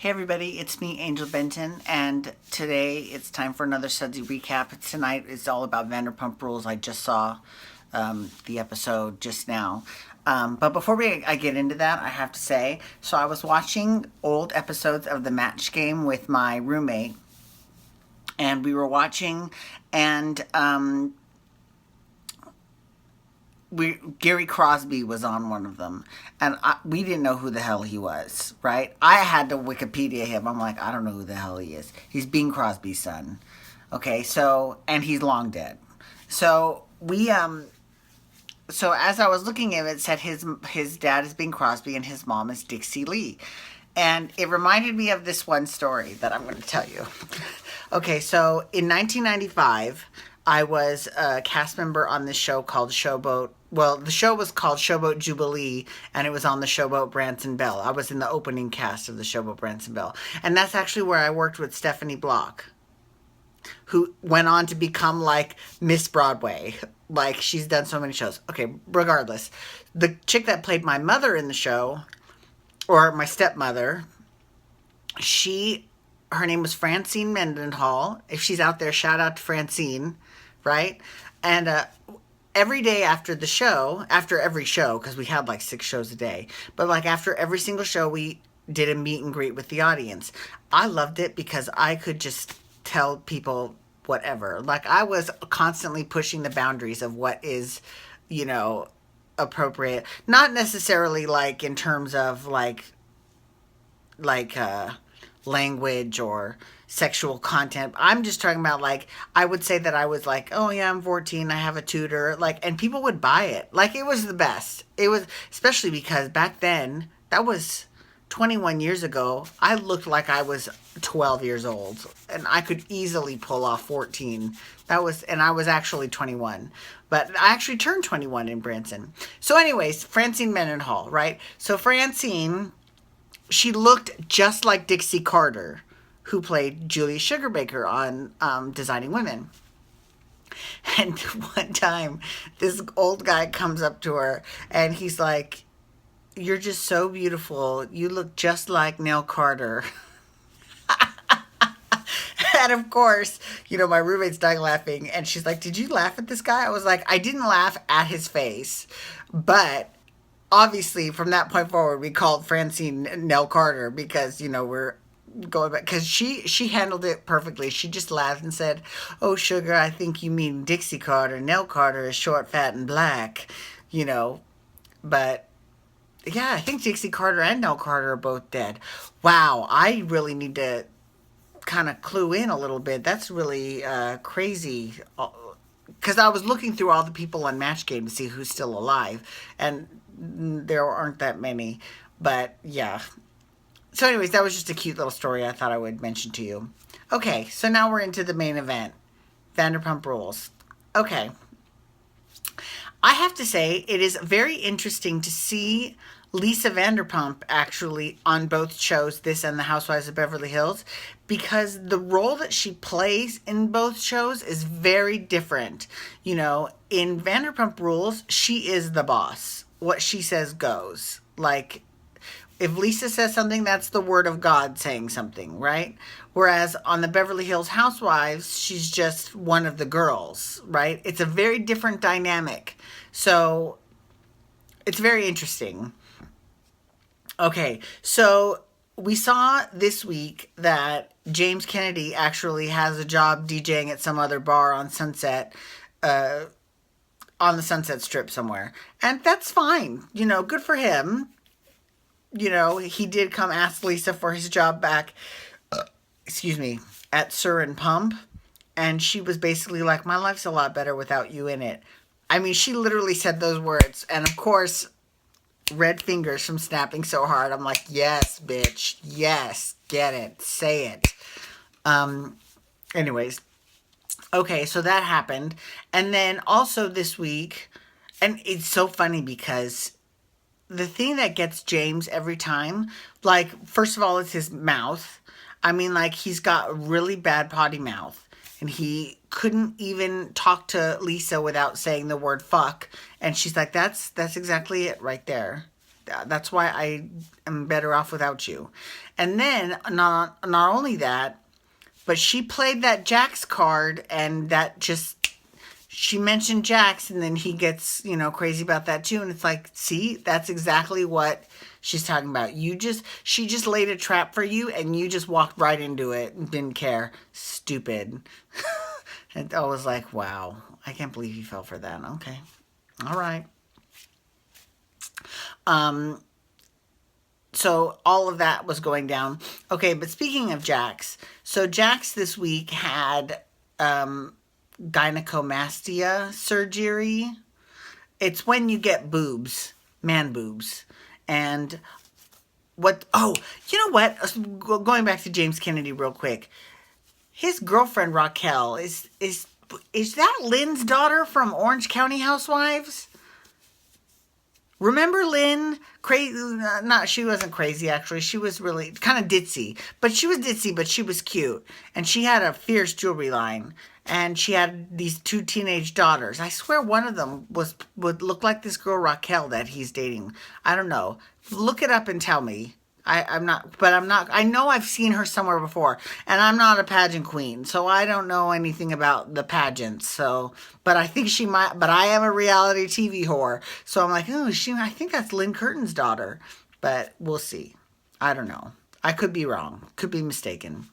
Hey everybody, it's me, Angel Benton, and today it's time for another Sudsy recap. Tonight is all about Vanderpump Rules. I just saw the episode just now. But before I get into that, I have to say, so I was watching old episodes of The Match Game with my roommate, and we were watching, and Gary Crosby was on one of them, and we didn't know who the hell he was, right? I had to Wikipedia him. I'm like, I don't know who the hell he is. He's Bing Crosby's son. Okay, so, and he's long dead. So so as I was looking at it, it said his dad is Bing Crosby and his mom is Dixie Lee. And it reminded me of this one story that I'm going to tell you. Okay, so in 1995, I was a cast member on this show called Showboat. Well, the show was called Showboat Jubilee, and it was on the Showboat Branson Bell. I was in the opening cast of the Showboat Branson Bell. And that's actually where I worked with Stephanie Block, who went on to become like Miss Broadway. Like, she's done so many shows. Okay, regardless. The chick that played my mother in the show, or my stepmother, her name was Francine Mendenhall. If she's out there, shout out to Francine, right? And every day after every show, because we had like 6 shows a day, but like after every single show, we did a meet and greet with the audience. I loved it because I could just tell people whatever. Like, I was constantly pushing the boundaries of what is, appropriate. Not necessarily like in terms of like language or sexual content. I'm just talking about, like, I would say that I was like, oh yeah, I'm 14, I have a tutor, like, and people would buy it. Like, it was the best. It was, especially because back then, that was 21 years ago, I looked like I was 12 years old, and I could easily pull off 14. And I was actually 21, but I actually turned 21 in Branson. So anyways, Francine Mendenhall, right? So Francine, she looked just like Dixie Carter, who played Julia Sugarbaker on Designing Women. And one time, this old guy comes up to her, and he's like, "You're just so beautiful. You look just like Nell Carter." And of course, my roommate's dying laughing, and she's like, "Did you laugh at this guy?" I was like, I didn't laugh at his face, but obviously from that point forward, we called Francine Nell Carter because, we're going back, because she handled it perfectly. She just laughed and said, "Oh, sugar, I think you mean Dixie Carter. Nell Carter is short, fat, and black," but yeah, I think Dixie Carter and Nell Carter are both dead. Wow, I really need to kind of clue in a little bit. That's really crazy. Because I was looking through all the people on Match Game to see who's still alive, and there aren't that many. But yeah. So anyways, that was just a cute little story I thought I would mention to you. Okay, so now we're into the main event. Vanderpump Rules. Okay. I have to say, it is very interesting to see Lisa Vanderpump actually on both shows, this and The Housewives of Beverly Hills, because the role that she plays in both shows is very different. In Vanderpump Rules, she is the boss. What she says goes. Like, if Lisa says something, that's the word of God saying something, right? Whereas on the Beverly Hills Housewives, she's just one of the girls, right? It's a very different dynamic. So it's very interesting. Okay, so we saw this week that James Kennedy actually has a job DJing at some other bar on Sunset, on the Sunset Strip somewhere. And that's fine. Good for him. He did come ask Lisa for his job back, at Sur and Pump. And she was basically like, "My life's a lot better without you in it." I mean, she literally said those words. And of course, red fingers from snapping so hard. I'm like, yes, bitch. Yes. Get it. Say it. Anyways. Okay, so that happened. And then also this week, and it's so funny because the thing that gets James every time, like, first of all, it's his mouth. I mean, like, he's got a really bad potty mouth. And he couldn't even talk to Lisa without saying the word fuck. And she's like, that's exactly it right there. That's why I am better off without you. And then not only that, but she played that Jax card, and that just she mentioned Jax, and then he gets, crazy about that too. And it's like, see, that's exactly what she's talking about. She just laid a trap for you, and you just walked right into it and didn't care. Stupid. And I was like, wow, I can't believe you fell for that. Okay. All right. So all of that was going down. Okay, but speaking of Jax, so Jax this week had gynecomastia surgery. It's when you get boobs, man boobs. And you know what? Going back to James Kennedy real quick. His girlfriend Raquel is that Lynn's daughter from Orange County Housewives? Remember Lynn? Crazy? Not she wasn't crazy actually. She was really kind of ditzy, but she was cute, and she had a fierce jewelry line, and she had these two teenage daughters. I swear one of them would look like this girl Raquel that he's dating. I don't know. Look it up and tell me. I'm not, but I'm not, I know I've seen her somewhere before, and I'm not a pageant queen, so I don't know anything about the pageants, so, but I think she might, but I am a reality TV whore, so I'm like, oh, I think that's Lynn Curtin's daughter, but we'll see. I don't know. I could be wrong. Could be mistaken.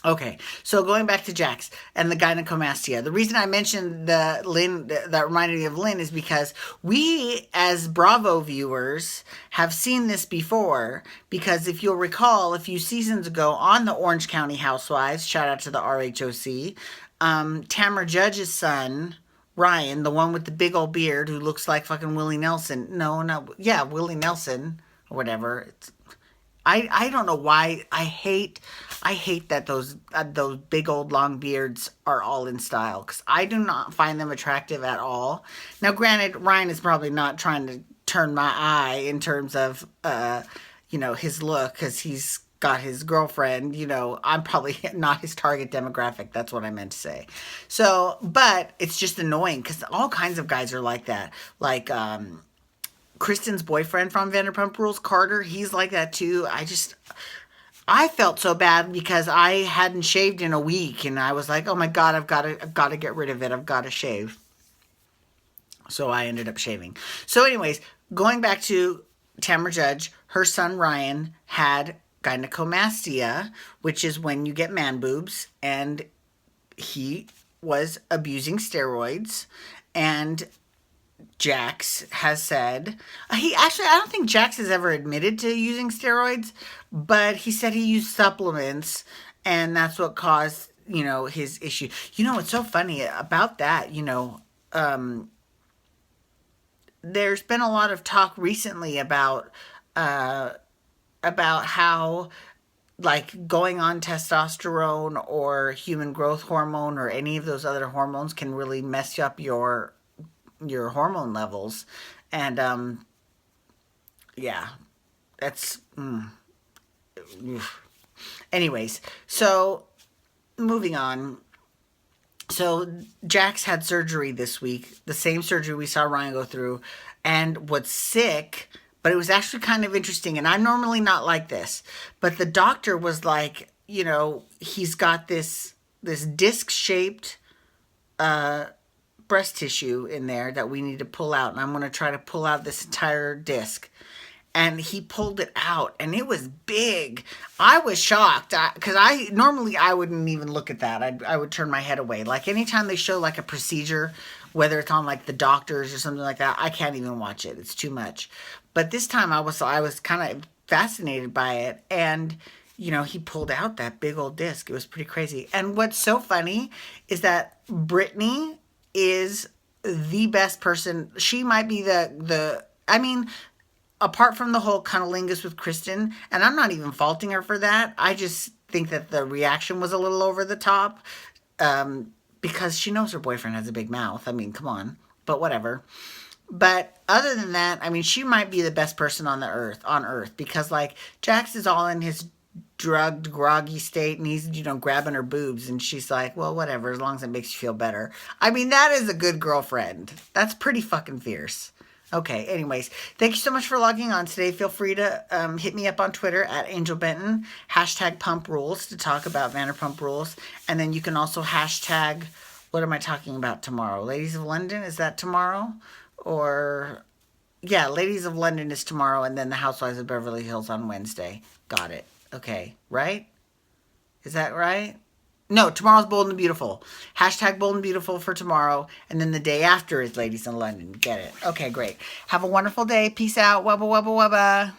Okay, so going back to Jax and the gynecomastia. The reason I mentioned the Lynn, that reminded me of Lynn, is because we, as Bravo viewers, have seen this before. Because if you'll recall, a few seasons ago on the Orange County Housewives, shout out to the RHOC, Tamra Judge's son, Ryan, the one with the big old beard who looks like fucking Willie Nelson. Willie Nelson, or whatever. I don't know why I hate that those big old long beards are all in style, because I do not find them attractive at all. Now, granted, Ryan is probably not trying to turn my eye in terms of his look, because he's got his girlfriend. I'm probably not his target demographic. That's what I meant to say. So, but it's just annoying because all kinds of guys are like that. Like Kristen's boyfriend from Vanderpump Rules, Carter, he's like that too. I felt so bad because I hadn't shaved in a week, and I was like, oh my God, I've got to get rid of it. I've got to shave. So I ended up shaving. So anyways, going back to Tamra Judge, her son Ryan had gynecomastia, which is when you get man boobs, and he was abusing steroids, and Jax has said, I don't think Jax has ever admitted to using steroids, but he said he used supplements, and that's what caused, his issue. What's so funny about that, there's been a lot of talk recently about how, like, going on testosterone or human growth hormone or any of those other hormones can really mess up your hormone levels. And yeah, that's anyways, so moving on. So Jax had surgery this week, the same surgery we saw Ryan go through, and what's sick, but it was actually kind of interesting, and I'm normally not like this, but the doctor was like, he's got this disc shaped breast tissue in there that we need to pull out, and I'm going to try to pull out this entire disc. And he pulled it out, and it was big. I was shocked, because I wouldn't even look at that. I would turn my head away. Like, anytime they show like a procedure, whether it's on like the doctors or something like that, I can't even watch it. It's too much. But this time I was kind of fascinated by it, and he pulled out that big old disc. It was pretty crazy. And what's so funny is that Brittany is the best person. She might be apart from the whole cunnilingus with Kristen, and I'm not even faulting her for that. I just think that the reaction was a little over the top, because she knows her boyfriend has a big mouth. I mean, come on, but whatever. But other than that, she might be the best person on earth, because like Jax is all in his drugged, groggy state, and he's, grabbing her boobs, and she's like, well, whatever, as long as it makes you feel better. That is a good girlfriend. That's pretty fucking fierce. Okay, anyways, thank you so much for logging on today. Feel free to hit me up on Twitter at Angel Benton, hashtag pump rules to talk about Vanderpump Rules. And then you can also hashtag, what am I talking about tomorrow? Ladies of London, is that tomorrow? Or, yeah, Ladies of London is tomorrow, and then the Housewives of Beverly Hills on Wednesday. Got it. Okay, right? Is that right? No, tomorrow's Bold and Beautiful. Hashtag Bold and Beautiful for tomorrow. And then the day after is Ladies in London. Get it? Okay, great. Have a wonderful day. Peace out. Wubba, wubba, wubba.